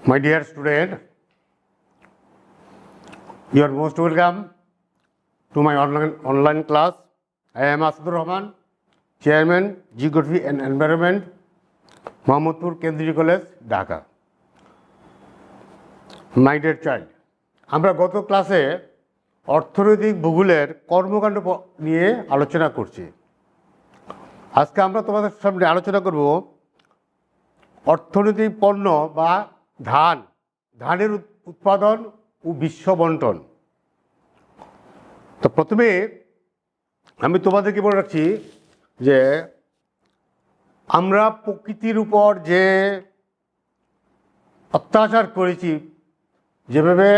My dear student, you are most welcome to my online class. I am Asadur Rahman, Chairman, Geography and Environment, Mohammedpur Kendriya College, Dhaka. My dear child, আমরা গত ক্লাসে অর্থনৈতিক ভূগোলের কর্মকাণ্ড নিয়ে আলোচনা করছি। আজকে আমরা তোমাদের সামনে আলোচনা করব অর্থনৈতিক পণ্য বা ধানের উৎপাদন ও বিশ্ব বন্টন। তো প্রথমে আমি তোমাদেরকে বলে রাখছি যে আমরা প্রকৃতির উপর যে অত্যাচার করেছি, যেভাবে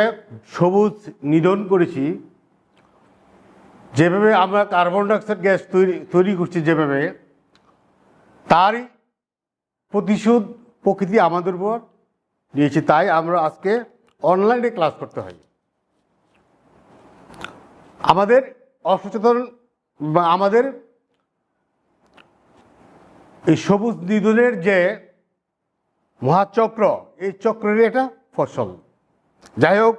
সবুজ নিধন করেছি, যেভাবে আমরা কার্বন ডাইঅক্সাইড গ্যাস তৈরি করছি, যেভাবে তারই প্রতিশোধ প্রকৃতি আমাদের উপর নিয়েছে। তাই আমরা আজকে অনলাইনে ক্লাস করতে হয়। আমাদের অসচেতন বা আমাদের এই সবুজ নিধনের যে মহাচক্র, এই চক্রের একটা ফসল। যাই হোক,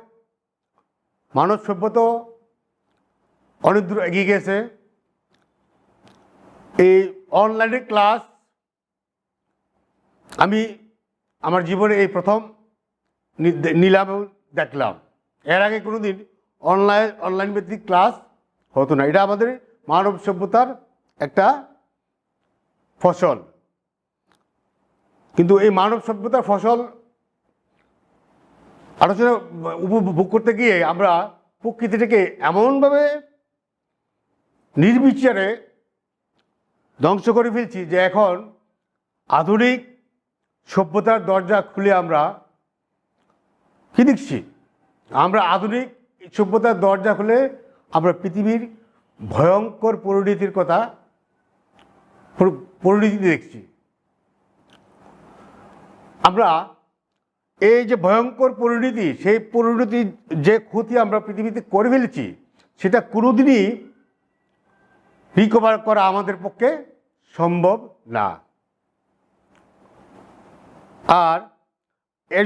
মানব সভ্যতা অনেক দূর এগিয়ে গেছে। এই অনলাইনে ক্লাস আমি আমার জীবনে এই প্রথম নিলাম, দেখলাম। এর আগে কোনোদিন অনলাইন ভিত্তিক ক্লাস হতো না। এটা আমাদের মানব সভ্যতার একটা ফসল। কিন্তু এই মানব সভ্যতার ফসল আলোচনা উপভোগ করতে গিয়ে আমরা প্রকৃতিটাকে এমনভাবে নির্বিচারে ধ্বংস করে ফেলছি যে এখন আধুনিক সভ্যতার দরজা খুলে আমরা কি দেখছি? আমরা আধুনিক সভ্যতার দরজা খুলে আমরা পৃথিবীর ভয়ঙ্কর পরিণতি দেখছি। আমরা এই যে ভয়ঙ্কর পরিণতি, সেই পরিণতির যে ক্ষতি আমরা পৃথিবীতে করে ফেলেছি, সেটা কোনোদিনই রিকভার করা আমাদের পক্ষে সম্ভব না। আর এর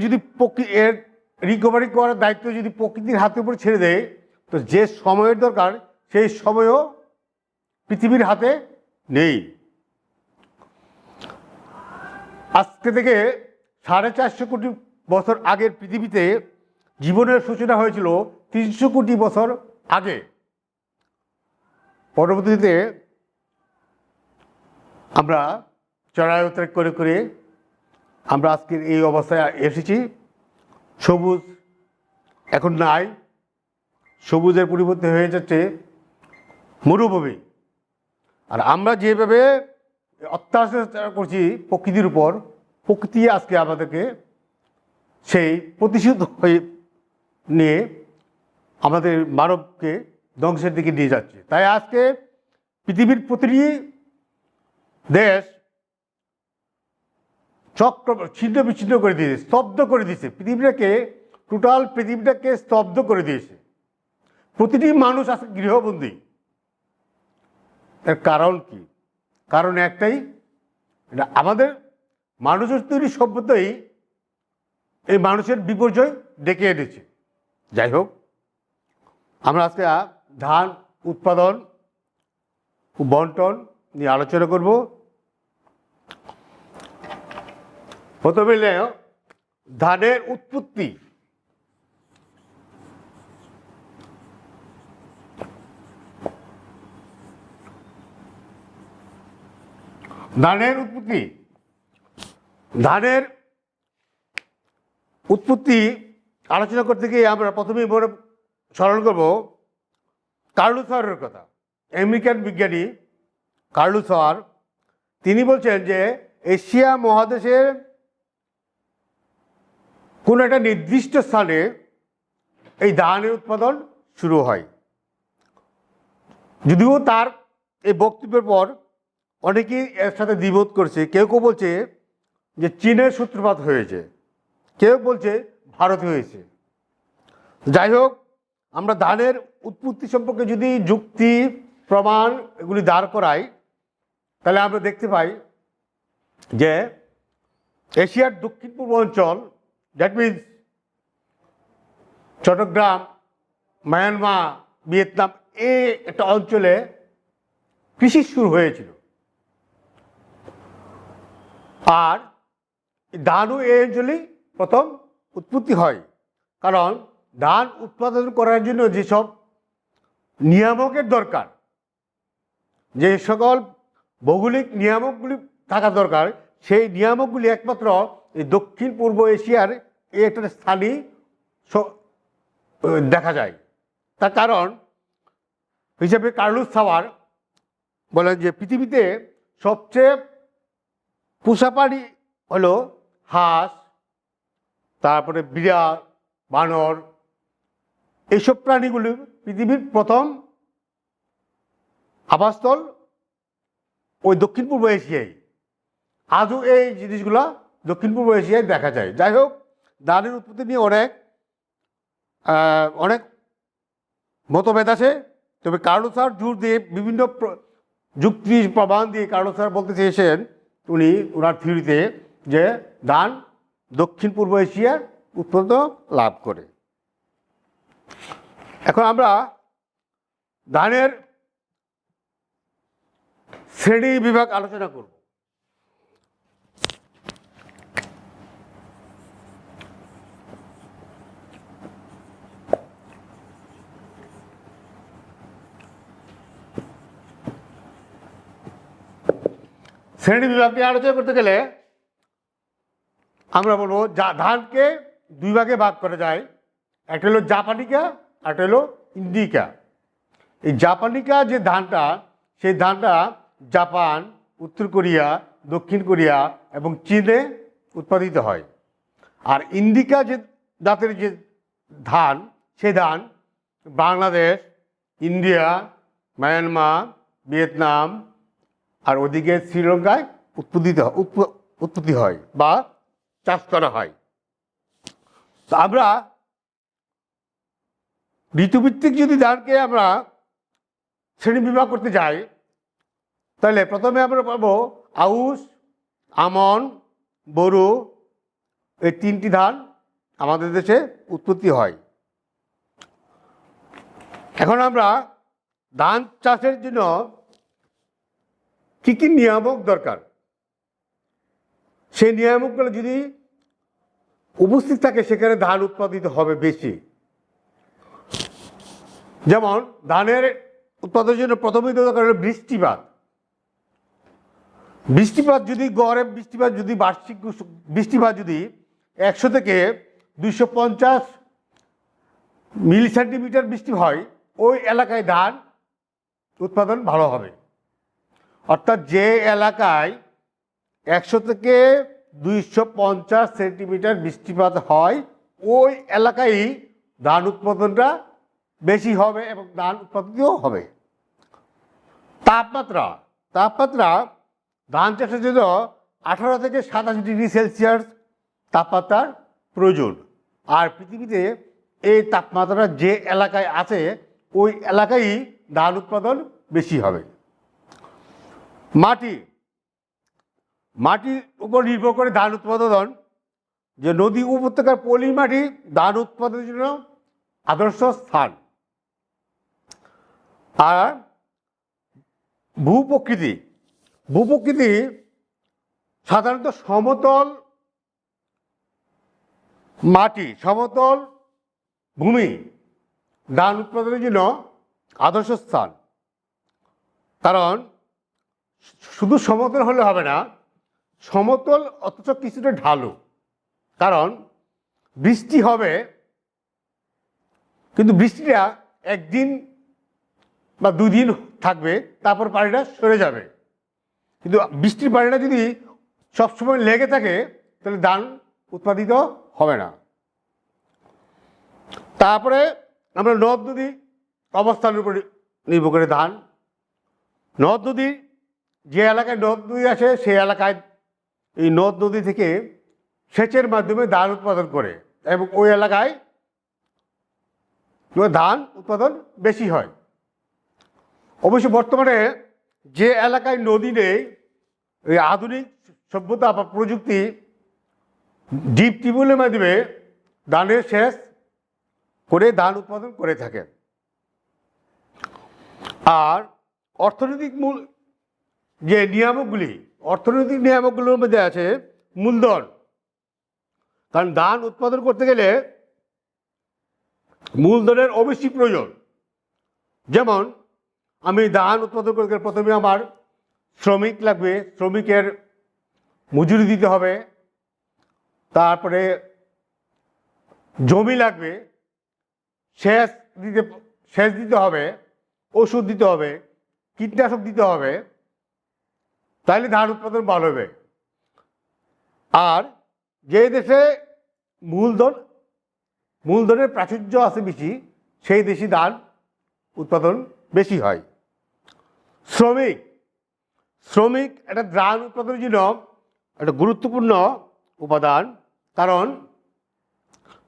রিকভারি করার দায়িত্ব যদি প্রকৃতির হাতের উপর ছেড়ে দেয়, তো যে সময়ের দরকার সেই সময়ও পৃথিবীর হাতে নেই। আজকে থেকে 450 কোটি বছর আগের পৃথিবীতে জীবনের সূচনা হয়েছিল 300 কোটি বছর আগে। পরবর্তীতে আমরা চড়াই-উতরাই করে করে আমরা আজকের এই অবস্থায় এসেছি। সবুজ এখন নাই, সবুজের পরিবর্তে হয়ে যাচ্ছে মরুভূমি। আর আমরা যেভাবে অত্যাচার করছি প্রকৃতির উপর, প্রকৃতি আজকে আমাদেরকে সেই প্রতিশোধ হয়ে নিয়ে আমাদের মানবকে ধ্বংসের দিকে নিয়ে যাচ্ছে। তাই আজকে পৃথিবীর প্রতিটি দেশ চক্র ছিন্ন বিচ্ছিন্ন করে দিয়েছে, স্তব্ধ করে দিয়েছে। টোটাল পৃথিবীটাকে স্তব্ধ করে দিয়েছে। প্রতিটি মানুষ আজকে গৃহবন্দী। এর কারণ কি? কারণ একটাই, এটা আমাদের মানুষের তৈরি সভ্যতাই এই মানুষের বিপর্যয় ডেকে এনেছে। যাই হোক, আমরা আজকে ধান উৎপাদন ও বন্টন নিয়ে আলোচনা করব। প্রথমে ধানের উৎপত্তি। ধানের উৎপত্তি আলোচনা করতে গিয়ে আমরা প্রথমেই স্মরণ করব কার্ল সরের কথা। আমেরিকান বিজ্ঞানী কার্ল সর, তিনি বলছেন যে এশিয়া মহাদেশের কোনো একটা নির্দিষ্ট স্থানে এই ধানের উৎপাদন শুরু হয়। যদিও তার এই বক্তব্যের পর অনেকেই এর সাথে দ্বিমত করছে। কেউ কেউ বলছে যে চীনের সূত্রপাত হয়েছে, কেউ বলছে ভারতে হয়েছে। যাই হোক, আমরা ধানের উৎপত্তি সম্পর্কে যদি যুক্তি প্রমাণ এগুলি দাঁড় করাই, তাহলে আমরা দেখতে পাই যে এশিয়ার দক্ষিণ পূর্ব অঞ্চল that means Chittagong, Myanmar, Vietnam এই একটা অঞ্চলে কৃষি শুরু হয়েছিল। আর ধানও এই অঞ্চলেই প্রথম উৎপত্তি হয়, কারণ ধান উৎপাদন করার জন্য যেসব নিয়ামকের দরকার, যে সকল ভৌগোলিক নিয়ামকগুলি থাকা দরকার, সেই নিয়ামকগুলি একমাত্র এই দক্ষিণ পূর্ব এশিয়ার এই একটা স্থানেই দেখা যায়। তার কারণ হিসেবে কার্লোস সাওয়ার বলেন যে পৃথিবীতে সবচেয়ে পোষা প্রাণী হলো হাঁস, তারপরে বিড়াল, বানর, এইসব প্রাণীগুলি পৃথিবীর প্রথম আবাসস্থল ওই দক্ষিণ পূর্ব এশিয়ায়। আজও এই জিনিসগুলো দক্ষিণ পূর্ব এশিয়ায় দেখা যায়। যাই হোক, ধানের উৎপত্তি নিয়ে অনেক মতভেদ আছে, তবে কার্লোস সাওয়ার জোর দিয়ে বিভিন্ন যুক্তি প্রমাণ দিয়ে কার্লোস সাওয়ার বলতে চেয়েছেন উনি ওনার থিওরিতে যে ধান দক্ষিণ পূর্ব এশিয়ার উৎপত্তি লাভ করে। এখন আমরা ধানের শ্রেণী বিভাগ আলোচনা করব। শ্রেণী বিভাগ নিয়ে আলোচনা করতে গেলে আমরা বলবো ধানকে দুই ভাগে ভাগ করা যায়। একটা হলো জাপানিকা, একটা হলো ইন্ডিকা। এই জাপানিকা যে ধানটা, সেই ধানটা জাপান, উত্তর কোরিয়া, দক্ষিণ কোরিয়া এবং চীনে উৎপাদিত হয়। আর ইন্ডিকা যে জাতের যে ধান, সেই ধান বাংলাদেশ, ইন্ডিয়া, মায়ানমার, ভিয়েতনাম আর ওদিকে শ্রীলঙ্কায় উৎপত্তি হয় বা চাষ করা হয়। তো আমরা ঋতুভিত্তিক যদি ধানকে আমরা শ্রেণী বিভাগ করতে যাই, তাহলে প্রথমে আমরা পাবো আউশ, আমন, বোরো, এই তিনটি ধান আমাদের দেশে উৎপত্তি হয়। এখন আমরা ধান চাষের জন্য কী কী নিয়ামক দরকার, সেই নিয়ামকগুলো যদি উপস্থিত থাকে সেখানে ধান উৎপাদিত হবে বেশি। যেমন ধানের উৎপাদনের জন্য প্রথমেই দরকার হলো বৃষ্টিপাত। বৃষ্টিপাত যদি গড়ে বৃষ্টিপাত যদি বার্ষিক বৃষ্টিপাত যদি 100 থেকে 250 মিলি সেন্টিমিটার বৃষ্টি হয়, ওই এলাকায় ধান উৎপাদন ভালো হবে। অর্থাৎ যে এলাকায় 100 থেকে 250 সেন্টিমিটার বৃষ্টিপাত হয়, ওই এলাকায় ধান উৎপাদনটা বেশি হবে এবং ধান উৎপাদিতও হবে। তাপমাত্রা ধান চাষের জন্য 18 থেকে 27 ডিগ্রি সেলসিয়াস তাপমাত্রার প্রয়োজন। আর পৃথিবীতে এই তাপমাত্রা যে এলাকায় আছে, ওই এলাকায় ধান উৎপাদন বেশি হবে। মাটির উপর নির্ভর করে ধান উৎপাদন, যে নদী উপত্যকার পলি মাটি ধান উৎপাদনের জন্য আদর্শ স্থান। আর ভূপ্রকৃতি সাধারণত সমতল মাটি, সমতল ভূমি ধান উৎপাদনের জন্য আদর্শ স্থান। কারণ শুধু সমতল হলে হবে না, সমতল অথচ কিছুটা ঢালু। কারণ বৃষ্টি হবে, কিন্তু বৃষ্টিটা একদিন বা 2 দিন থাকবে, তারপর পানিটা সরে যাবে। কিন্তু বৃষ্টির পানিটা যদি সবসময় লেগে থাকে, তাহলে ধান উৎপাদিত হবে না। তারপরে আমরা নদ নদী অবস্থানের উপর নির্ভর করে ধান। নদ নদী, যে এলাকায় নদ নদী আছে সেই এলাকায় এই নদ নদী থেকে সেচের মাধ্যমে ধান উৎপাদন করে এবং ওই এলাকায় ধান উৎপাদন বেশি হয়। অবশ্য বর্তমানে যে এলাকায় নদী নেই, এই আধুনিক সভ্যতা বা প্রযুক্তি ডিপ টিউবওয়েলের মাধ্যমে ধানের শেষ করে ধান উৎপাদন করে থাকে। আর অর্থনৈতিক যে নিয়ামকগুলি, অর্থনৈতিক নিয়ামকগুলোর মধ্যে আছে মূলধন। কারণ ধান উৎপাদন করতে গেলে মূলধনের অবশ্যই প্রয়োজন। যেমন আমি ধান উৎপাদন করতে গেলে প্রথমে আমার শ্রমিক লাগবে, শ্রমিকের মজুরি দিতে হবে, তারপরে জমি লাগবে, সেচ দিতে হবে, ওষুধ দিতে হবে, কীটনাশক দিতে হবে, তাহলে ধান উৎপাদন ভালো হবে। আর যে দেশে মূলধনের প্রাচুর্য আছে বেশি, সেই দেশে ধান উৎপাদন বেশি হয়। শ্রমিক একটা ধান উৎপাদনের জন্য একটা গুরুত্বপূর্ণ উপাদান। কারণ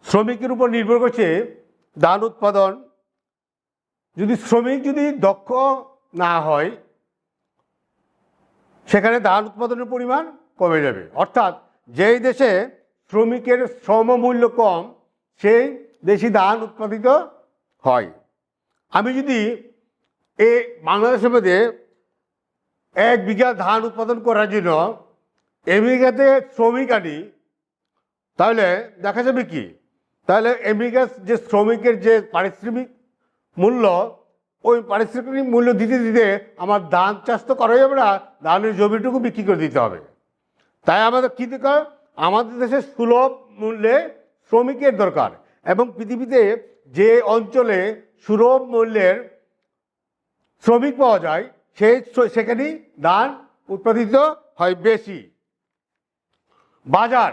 শ্রমিকের উপর নির্ভর করছে ধান উৎপাদন। শ্রমিক যদি দক্ষ না হয়, সেখানে ধান উৎপাদনের পরিমাণ কমে যাবে। অর্থাৎ যেই দেশে শ্রমিকের শ্রমমূল্য কম, সেই দেশে ধান উৎপাদিত হয়। আমি যদি এই বাংলাদেশের মধ্যে 1 বিঘা ধান উৎপাদন করার জন্য আমেরিকাতে শ্রমিক আনি, তাহলে দেখা যাবে কি, তাহলে আমেরিকার যে শ্রমিকের যে পারিশ্রমিক মূল্য, ওই পারিশ্রমিক মূল্য দিতে দিতে আমার ধান চাষ তো করা যাবে না, ধানের জমিটুকু বিক্রি করে দিতে হবে। তাই আমাদের কী দরকার, আমাদের দেশে সুলভ মূল্যে শ্রমিকের দরকার। এবং পৃথিবীতে যে অঞ্চলে সুলভ মূল্যের শ্রমিক পাওয়া যায়, সেখানেই ধান উৎপাদিত হয় বেশি। বাজার,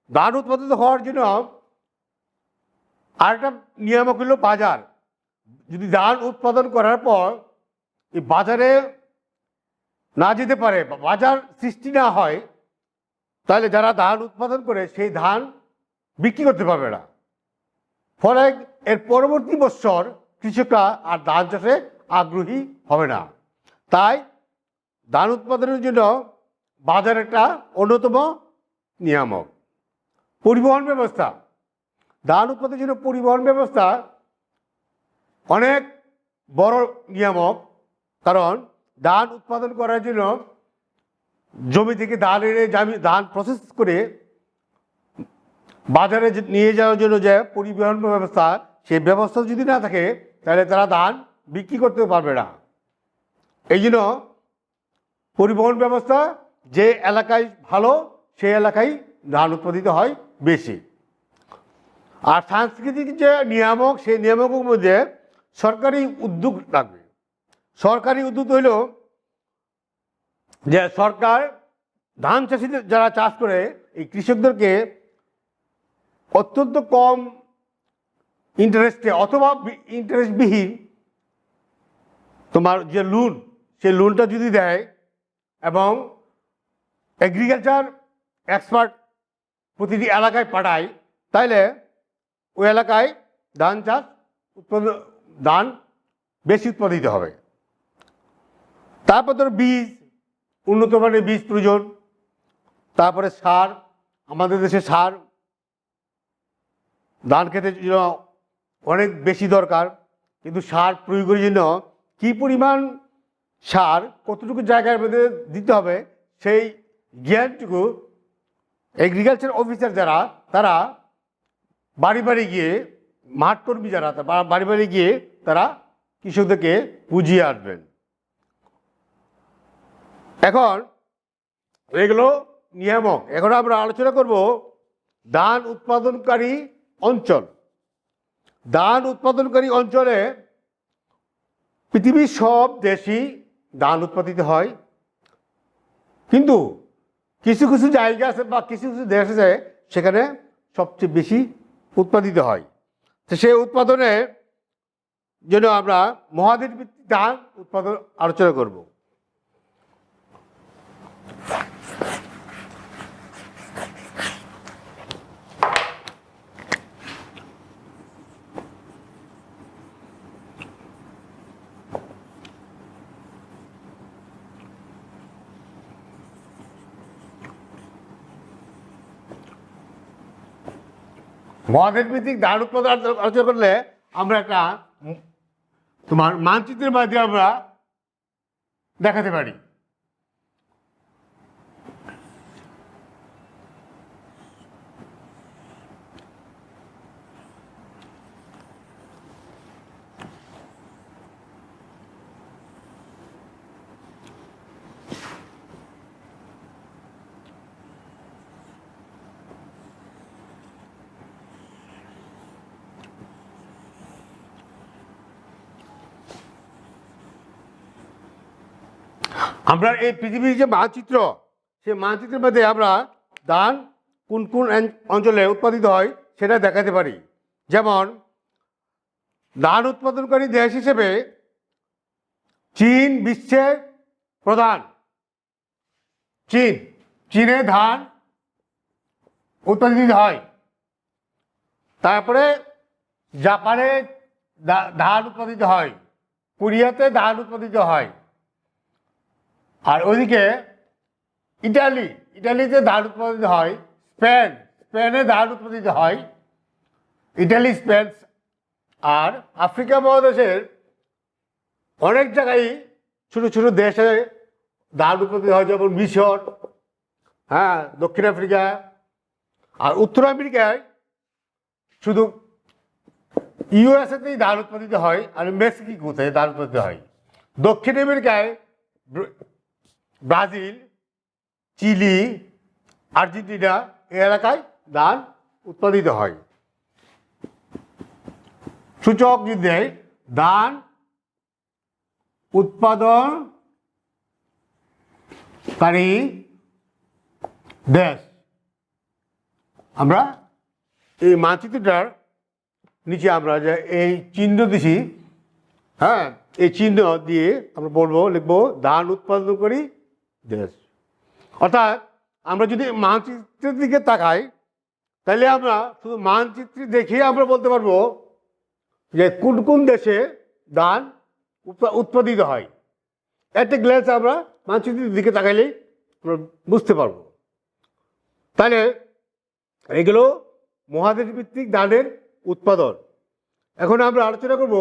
ধান উৎপাদিত হওয়ার জন্য আরেকটা নিয়ামক হলো বাজার। যদি ধান উৎপাদন করার পর এই বাজারে না যেতে পারে, বাজার সৃষ্টি না হয়, তাহলে যারা ধান উৎপাদন করে সেই ধান বিক্রি করতে পারবে না। ফলে এর পরবর্তী বছর কৃষকরা আর ধান চাষে আগ্রহী হবে না। তাই ধান উৎপাদনের জন্য বাজার একটা অন্যতম নিয়ামক। পরিবহন ব্যবস্থা, ধান উৎপাদনের জন্য পরিবহন ব্যবস্থা অনেক বড় নিয়ামক। কারণ ধান উৎপাদন করার জন্য জমি থেকে ধান এনে ধান প্রসেস করে বাজারে নিয়ে যাওয়ার জন্য যে পরিবহন ব্যবস্থা, সেই ব্যবস্থা যদি না থাকে, তাহলে তারা ধান বিক্রি করতে পারবে না। এই জন্য পরিবহন ব্যবস্থা যে এলাকায় ভালো, সেই এলাকায় ধান উৎপাদিত হয় বেশি। আর সাংস্কৃতিক যে নিয়ামক, সেই নিয়ামকের মধ্যে সরকারি উদ্যোগ লাগবে। সরকারি উদ্যোগ হইল যে সরকার ধান চাষিদের যারা চাষ করে, এই কৃষকদেরকে অত্যন্ত কম ইন্টারেস্টে অথবা ইন্টারেস্টবিহীন তোমার যে লোন, সেই লোনটা যদি দেয় এবং এগ্রিকালচার এক্সপার্ট প্রতিটি এলাকায় পাঠায়, তাহলে ওই এলাকায় ধান বেশি উৎপাদিত হবে। তারপর ধরো বীজ, উন্নত মানের বীজ প্রয়োজন। তারপরে সার, আমাদের দেশে সার ধান খেতের জন্য অনেক বেশি দরকার। কিন্তু সার প্রয়োগের জন্য কী পরিমাণ সার কতটুকু জায়গার মধ্যে দিতে হবে, সেই জ্ঞানটুকু এগ্রিকালচার অফিসার যারা, তারা বাড়ি বাড়ি গিয়ে, মাঠকর্মী যারা, বাড়ি বাড়ি গিয়ে তারা কৃষকদেরকে বুঝিয়ে আসবেন। এখন এগুলো নিয়ামক। এখন আমরা আলোচনা করব ধান উৎপাদনকারী অঞ্চল। ধান উৎপাদনকারী অঞ্চলে পৃথিবীর সব দেশই ধান উৎপাদিত হয়, কিন্তু কিছু কিছু জায়গা আছে বা কিছু কিছু দেশ আছে সেখানে সবচেয়ে বেশি উৎপাদিত হয়। তো সেই উৎপাদনের জন্য আমরা মহাদেশ ভিত্তিক ধান উৎপাদন আলোচনা করব। মহাদেশ ভিত্তিক ধান উৎপাদন আলোচনা করলে আমরা একটা তোমার মানচিত্রের মাধ্যমে আমরা দেখাতে পারি। আমরা এই পৃথিবীর যে মানচিত্র, সেই মানচিত্রের মধ্যে আমরা ধান কোন কোন অঞ্চলে উৎপাদিত হয় সেটা দেখাতে পারি। যেমন ধান উৎপাদনকারী দেশ হিসেবে চীন বিশ্বের প্রধান। চীনে ধান উৎপাদিত হয়। তারপরে জাপানে ধান উৎপাদিত হয়, কোরিয়াতে ধান উৎপাদিত হয়, আর ওইদিকে ইটালিতে ধান উৎপাদিত হয়, স্পেনে ধান উৎপাদিত হয়, ইটালি, স্পেন। আর আফ্রিকা মহাদেশের অনেক জায়গায় ছোট ছোট দেশে ধান উৎপাদিত হয়, যেমন মিশর, হ্যাঁ, দক্ষিণ আফ্রিকা। আর উত্তর আমেরিকায় শুধু ইউএসএতেই ধান উৎপাদিত হয়, আর মেক্সিকোতে ধান উৎপাদিত হয়। দক্ষিণ আমেরিকায় ব্রাজিল, চিলি, আর্জেন্টিনা এই এলাকায় ধান উৎপাদিত হয়। সূচক যুদ্ধে ধান উৎপাদনকারী দেশ। আমরা এই মানচিত্রটার নিচে আমরা যে এই চিহ্ন দিছি, হ্যাঁ, এই চিহ্ন দিয়ে আমরা লিখবো ধান উৎপাদনকারী দেশ। অর্থাৎ আমরা যদি মানচিত্রের দিকে তাকাই, তাহলে আমরা শুধু মানচিত্র দেখে আমরা বলতে পারবো যে কোন কোন দেশে ধান উৎপাদিত হয়। একটা গ্লাস আমরা মানচিত্রের দিকে তাকাইলেই আমরা বুঝতে পারবো। তাহলে এগুলো মহাদেশ ভিত্তিক ধানের উৎপাদন। এখন আমরা আলোচনা করব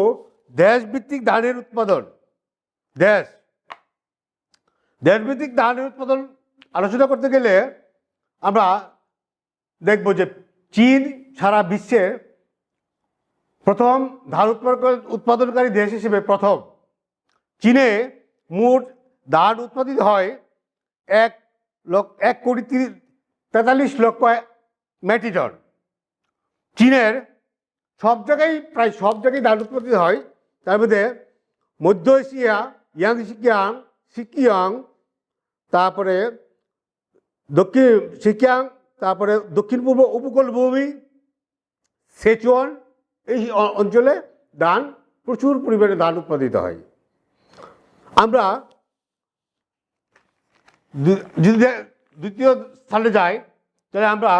দেশ ভিত্তিক ধানের উৎপাদন। দেশভিত্তিক ধানের উৎপাদন আলোচনা করতে গেলে আমরা দেখব যে চীন সারা বিশ্বের প্রথম ধান উৎপাদনকারী দেশ হিসেবে প্রথম। চীনে মোট ধান উৎপাদিত হয় 1,43,00,000 মেট্রিক টন। চীনের প্রায় সব জায়গায় ধান উৎপাদিত হয়। তার মধ্যে মধ্য এশিয়া, সিকিয়াং, তারপরে তারপরে দক্ষিণ পূর্ব উপকূলভূমি, সেচুয়ান, এই অঞ্চলে প্রচুর পরিমাণে ধান উৎপাদিত হয়। আমরা যদি দ্বিতীয় স্থানে যাই, তাহলে আমরা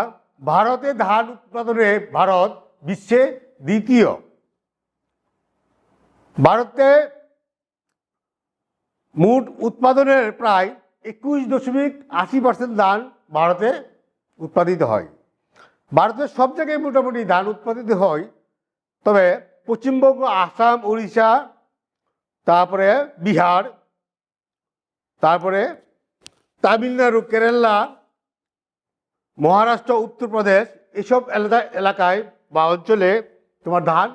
ভারতে ধান উৎপাদনে ভারত বিশ্বে দ্বিতীয়। ভারতে মোট উৎপাদনের প্রায় 21.80% ধান ভারতে উৎপাদিত হয়। ভারতের সব জায়গায় মোটামুটি ধান উৎপাদিত হয়, তবে পশ্চিমবঙ্গ, আসাম, উড়িষ্যা, তারপরে বিহার, তারপরে তামিলনাড়ু, কেরালা, মহারাষ্ট্র, উত্তরপ্রদেশ, এসব এলাকায় বা অঞ্চলে তোমার ধান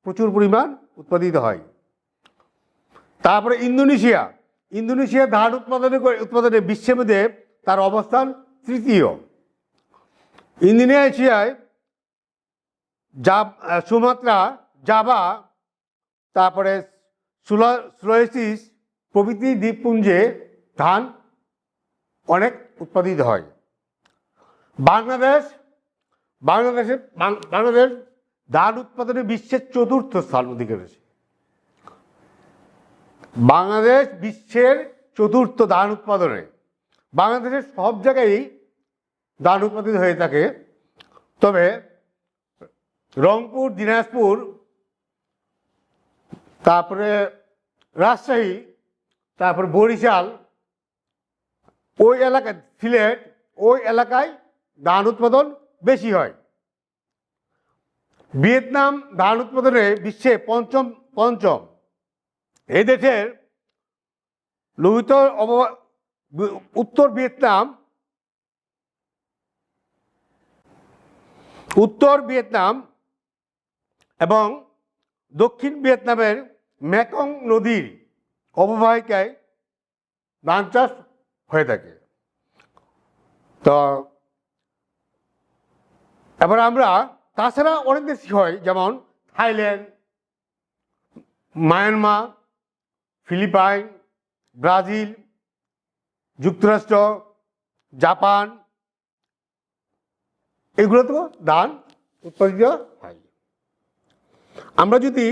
প্রচুর পরিমাণ উৎপাদিত হয়। তারপরে ইন্দোনেশিয়া ধান উৎপাদনে বিশ্বের মধ্যে তার অবস্থান তৃতীয়। ইন্দোনেশিয়ায় সুমাত্রা, জাভা, তারপরে সুলাওয়েসি প্রভৃতি দ্বীপপুঞ্জে ধান অনেক উৎপাদিত হয়। বাংলাদেশ ধান উৎপাদনে বিশ্বের 4র্থ স্থান অধিকার করেছে। বাংলাদেশ বিশ্বের 4র্থ ধান উৎপাদনে। বাংলাদেশের সব জায়গায় ধান উৎপাদিত হয়ে থাকে, তবে রংপুর, দিনাজপুর, তারপরে রাজশাহী, তারপর বরিশাল, ওই এলাকায়, সিলেট, ওই এলাকায় ধান উৎপাদন বেশি হয়। ভিয়েতনাম ধান উৎপাদনে বিশ্বে পঞ্চম। এই দেশের লোহিত উত্তর ভিয়েতনাম এবং দক্ষিণ ভিয়েতনামের মেকং নদীর অববাহিকায় ধান চাষ হয়ে থাকে। তো এবার আমরা তাছাড়া অনেক দেশই হয়, যেমন থাইল্যান্ড, মায়ানমার, ফিলিপাইন, ব্রাজিল, যুক্তরাষ্ট্র, জাপান, এগুলোতেও ধান উৎপাদিত হয়। আমরা যদি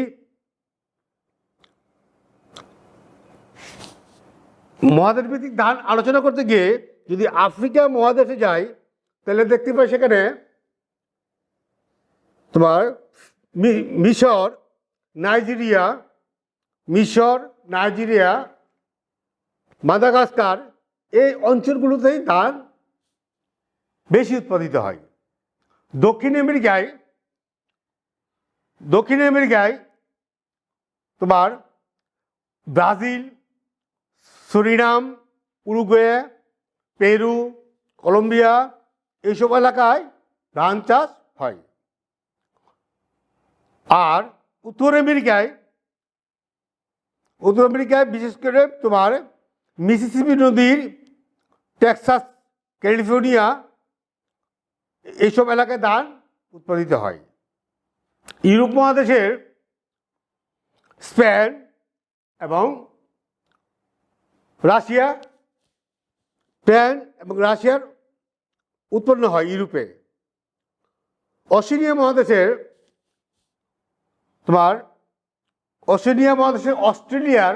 মহাদেশভিত্তিক ধান আলোচনা করতে গিয়ে যদি আফ্রিকা মহাদেশে যাই, তাহলে দেখতে পাই সেখানে তোমার মিশর, নাইজেরিয়া, মাদাগাস্কার, এই অঞ্চলগুলোতেই ধান বেশি উৎপাদিত হয়। দক্ষিণ আমেরিকায় তোমার Brazil, Suriname, Uruguay, Peru, Colombia, এইসব এলাকায় ধান চাষ হয়। আর উত্তর আমেরিকায় বিশেষ করে তোমার মিসিসিপি নদীর টেক্সাস, ক্যালিফোর্নিয়া, এইসব এলাকায় ধান উৎপাদিত হয়। ইউরোপ মহাদেশের স্পেন এবং রাশিয়ার উৎপন্ন হয় ইউরোপে। ওশেনিয়া মহাদেশের অস্ট্রেলিয়ার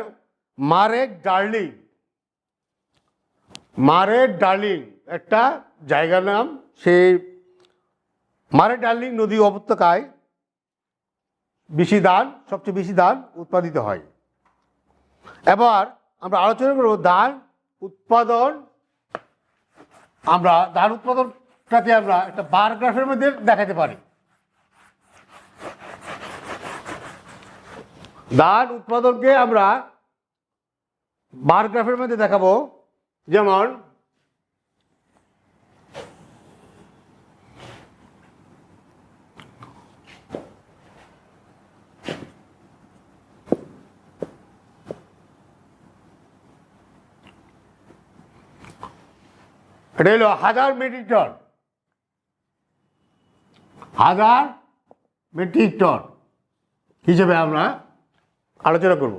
মারে ডার্লিং একটা জায়গার নাম, সেই মারে ডার্লিং নদী উপত্যকায় সবচেয়ে বেশি ধান উৎপাদিত হয়। এবার আমরা আলোচনা করব ধান উৎপাদনটাকে আমরা একটা বার গ্রাফের মধ্যে দেখাতে পারি। ধান উৎপাদনকে আমরা বার গ্রাফের মধ্যে দেখাবো। যেমন এটা হলো 1000 মেট্রিক টন হিসেবে আমরা আলোচনা করব।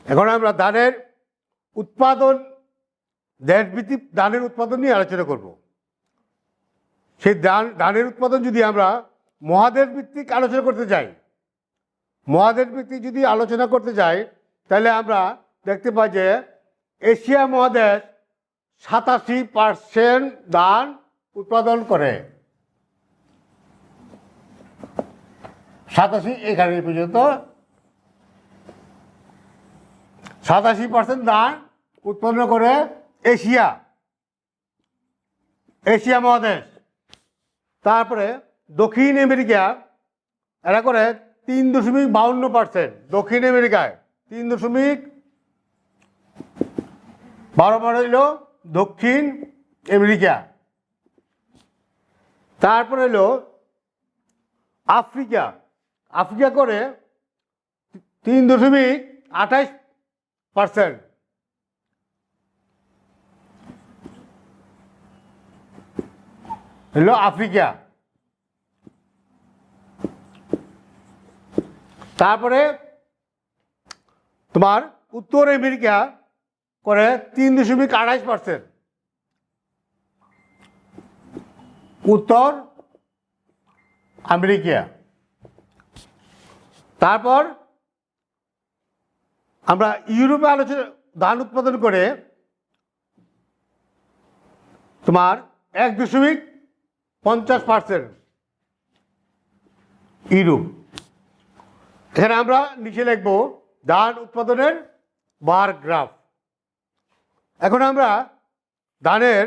এখন আমরা ধানের উৎপাদন, দেশভিত্তিক ধানের উৎপাদন নিয়ে আলোচনা করব। সেই ধানের উৎপাদন যদি আমরা মহাদেশ ভিত্তিক আলোচনা করতে যাই, তাহলে আমরা দেখতে পাই যে এশিয়া মহাদেশ 87% ধান উৎপাদন করে। 87 এখানে পর্যন্ত 87% ধান উৎপন্ন করে এশিয়া মহাদেশ। তারপরে দক্ষিণ আমেরিকা এরা করে 3.52%। দক্ষিণ আমেরিকায় 3.12 হইল দক্ষিণ আমেরিকা। তারপরে হলো আফ্রিকা করে 3.28%। হলো আফ্রিকা। তারপরে তোমার উত্তর আমেরিকা করে 3.28%। উত্তর আমেরিকা। তারপর আমরা ইউরোপে ধান উৎপাদন করে তোমার 1.50% ইউরোপ। এখানে আমরা নিচে লিখব ধান উৎপাদনের বার গ্রাফ। এখন আমরা ধানের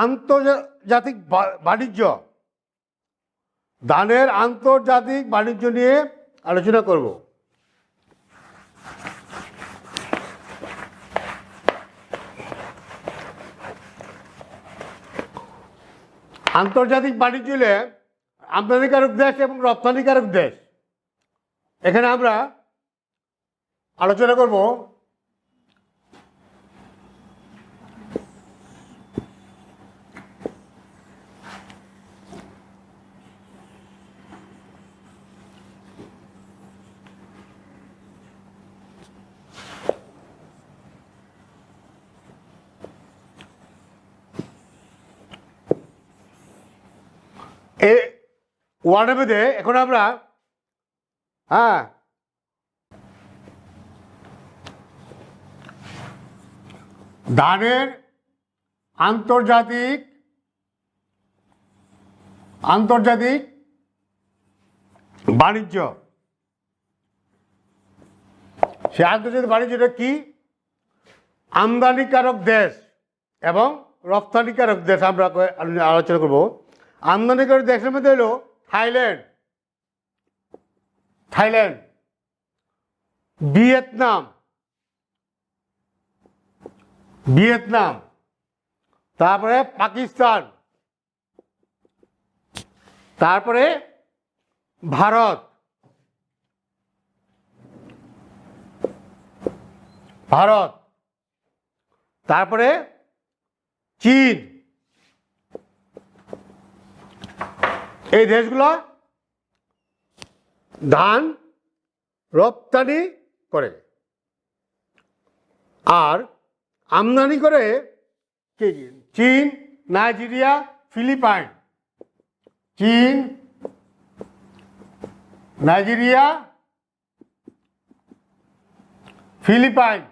আন্তর্জাতিক বাণিজ্য নিয়ে আলোচনা করব। আন্তর্জাতিক বাণিজ্য হলে আমদানিকারক দেশ এবং রপ্তানিকারক দেশ, এখানে আমরা আলোচনা করব এই ওয়ার্ডের মধ্যে। এখন আমরা ধানের আন্তর্জাতিক বাণিজ্য, সে আন্তর্জাতিক বাণিজ্যটা কি? আমদানিকারক দেশ এবং রপ্তানিকারক দেশ আমরা আলোচনা করব। আমদানিকারক দেশের মধ্যে হলো থাইল্যান্ড, ভিয়েতনাম, তারপরে পাকিস্তান, তারপরে ভারত, তারপরে চীন। এই দেশগুলো ধান রপ্তানি করে আর আমদানি করে চীন, নাইজেরিয়া, ফিলিপাইন। চীন, নাইজেরিয়া, ফিলিপাইন।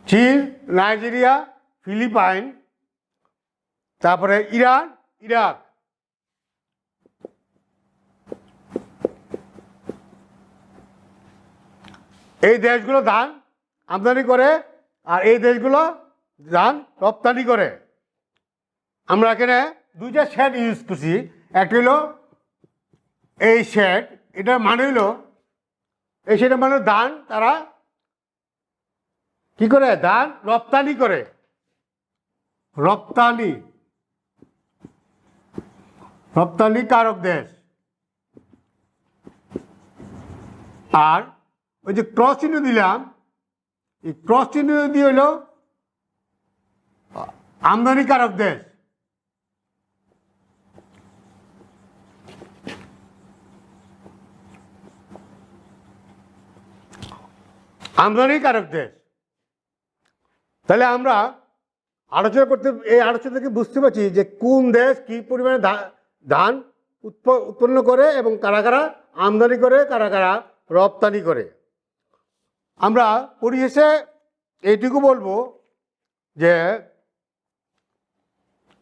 চীন, নাইজেরিয়া, ফিলিপাইন, তারপরে ইরান, ইরাক। এই দেশগুলো ধান আমদানি করে আর এই দেশগুলো ধান রপ্তানি করে। আমরা এখানে দুইটা শেড ইউজ করছি। একটা হলো এই শেড, এটার মানে হলো এই শেডের মানে ধান তারা কি করে? ধান রপ্তানি করে। রপ্তানিকারক দেশ। আর ওই যে ক্রস চিহ্ন দিলাম, এই ক্রস চিহ্ন দিয়ে হলো আমদানিকারক দেশ। আমদানিকারক দেশ। তাহলে আমরা এই আলোচনা থেকে বুঝতে পারছি যে কোন দেশ কি পরিমাণে ধান উৎপন্ন করে এবং কারা কারা আমদানি করে, কারা কারা রপ্তানি করে। আমরা পরিশেষে এইটুকু বলবো যে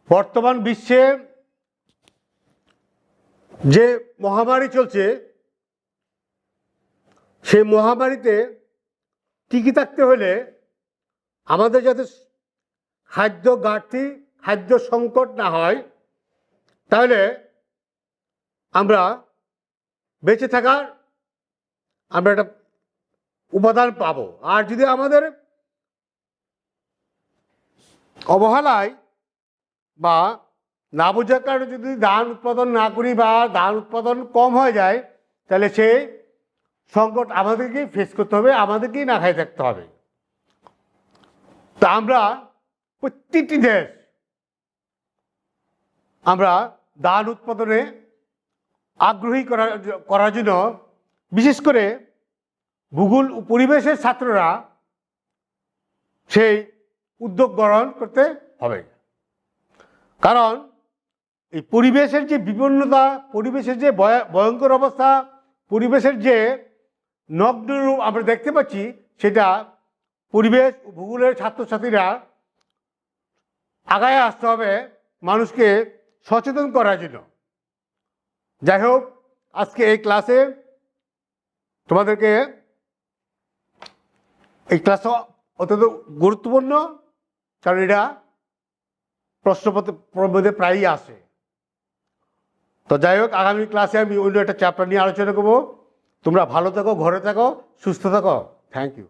বর্তমান বিশ্বে যে মহামারী চলছে, সেই মহামারীতে টিকে থাকতে হলে আমাদের যাতে খাদ্য ঘাটতি, খাদ্য সংকট না হয়, তাহলে আমরা বেঁচে থাকার আমরা একটা উপাদান পাবো। আর যদি আমাদের অবহেলায় বা না বোঝার কারণে যদি ধান উৎপাদন না করি বা ধান উৎপাদন কম হয়ে যায়, তাহলে সেই সংকট আমাদেরকেই ফেস করতে হবে, আমাদেরকেই না খাই থাকতে হবে। তা আমরা প্রত্যেকটি দেশ আমরা ধান উৎপাদনে আগ্রহী করার জন্য বিশেষ করে ভূগোল ও পরিবেশের ছাত্ররা সেই উদ্যোগ গ্রহণ করতে হবে। কারণ এই পরিবেশের যে বিপন্নতা, পরিবেশের যে ভয়ঙ্কর অবস্থা, পরিবেশের যে নগ্ন রূপ আমরা দেখতে পাচ্ছি, সেটা পরিবেশ ও ভূগোলের ছাত্রছাত্রীরা আগায় আসতে হবে, মানুষকে সচেতন করার জন্য। যাই হোক, আজকে এই ক্লাসে তোমাদেরকে এই ক্লাস অত্যন্ত গুরুত্বপূর্ণ, কারণ এটা প্রশ্নপত্রের মধ্যে প্রায়ই আসে। তো যাই হোক, আগামী ক্লাসে আমি অন্য একটা চ্যাপ্টার নিয়ে আলোচনা করবো। তোমরা ভালো থাকো, ঘরে থাকো, সুস্থ থাকো। Thank you.